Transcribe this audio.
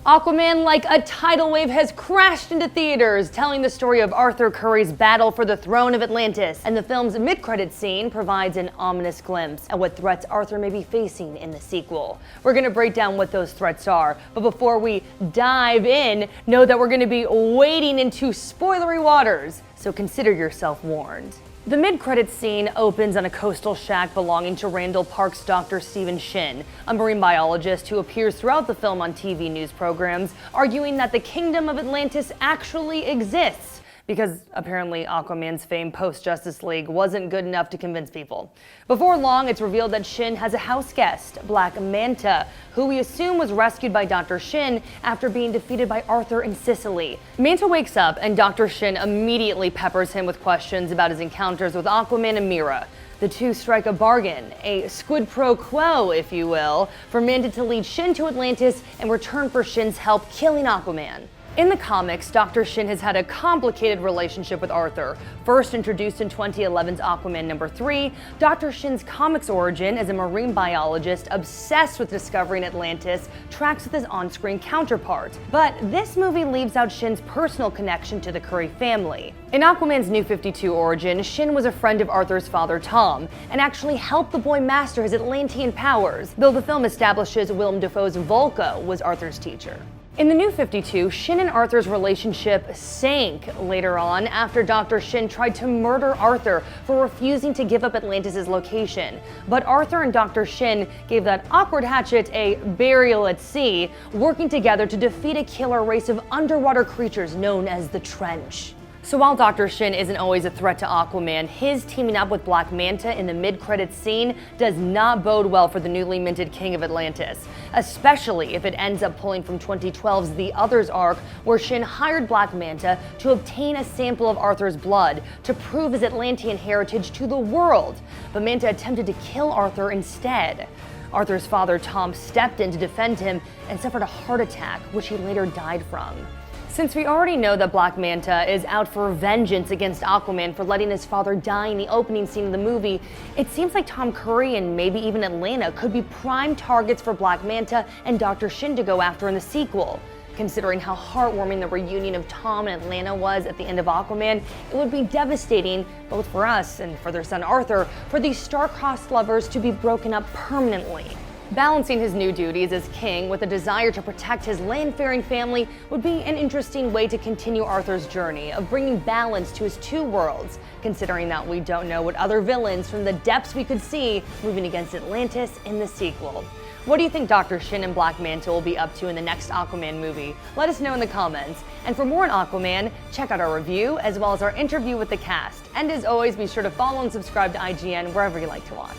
Aquaman, like a tidal wave, has crashed into theaters, telling the story of Arthur Curry's battle for the throne of Atlantis. And the film's mid-credits scene provides an ominous glimpse at what threats Arthur may be facing in the sequel. We're going to break down what those threats are, but before we dive in, know that we're going to be wading into spoilery waters, so consider yourself warned. The mid-credits scene opens on a coastal shack belonging to Randall Park's Dr. Stephen Shin, a marine biologist who appears throughout the film on TV news programs, arguing that the kingdom of Atlantis actually exists, because apparently Aquaman's fame post-Justice League wasn't good enough to convince people. Before long, it's revealed that Shin has a house guest, Black Manta, who we assume was rescued by Dr. Shin after being defeated by Arthur in Sicily. Manta wakes up and Dr. Shin immediately peppers him with questions about his encounters with Aquaman and Mera. The two strike a bargain, a squid pro quo, if you will, for Manta to lead Shin to Atlantis in return for Shin's help killing Aquaman. In the comics, Dr. Shin has had a complicated relationship with Arthur. First introduced in 2011's Aquaman #3, Dr. Shin's comics origin as a marine biologist obsessed with discovering Atlantis tracks with his on-screen counterpart. But this movie leaves out Shin's personal connection to the Curry family. In Aquaman's New 52 origin, Shin was a friend of Arthur's father Tom, and actually helped the boy master his Atlantean powers, though the film establishes Willem Dafoe's Vulko was Arthur's teacher. In the New 52, Shin and Arthur's relationship sank later on after Dr. Shin tried to murder Arthur for refusing to give up Atlantis' location. But Arthur and Dr. Shin gave that awkward hatchet a burial at sea, working together to defeat a killer race of underwater creatures known as the Trench. So while Dr. Shin isn't always a threat to Aquaman, his teaming up with Black Manta in the mid-credits scene does not bode well for the newly minted King of Atlantis, especially if it ends up pulling from 2012's The Others arc, where Shin hired Black Manta to obtain a sample of Arthur's blood to prove his Atlantean heritage to the world, but Manta attempted to kill Arthur instead. Arthur's father Tom stepped in to defend him and suffered a heart attack, which he later died from. Since we already know that Black Manta is out for vengeance against Aquaman for letting his father die in the opening scene of the movie, it seems like Tom Curry and maybe even Atlanta could be prime targets for Black Manta and Dr. Shin to go after in the sequel. Considering how heartwarming the reunion of Tom and Atlanta was at the end of Aquaman, it would be devastating, both for us and for their son Arthur, for these star-crossed lovers to be broken up permanently. Balancing his new duties as king with a desire to protect his land-faring family would be an interesting way to continue Arthur's journey of bringing balance to his two worlds, considering that we don't know what other villains from the depths we could see moving against Atlantis in the sequel. What do you think Dr. Shin and Black Manta will be up to in the next Aquaman movie? Let us know in the comments. And for more on Aquaman, check out our review as well as our interview with the cast. And as always, be sure to follow and subscribe to IGN wherever you like to watch.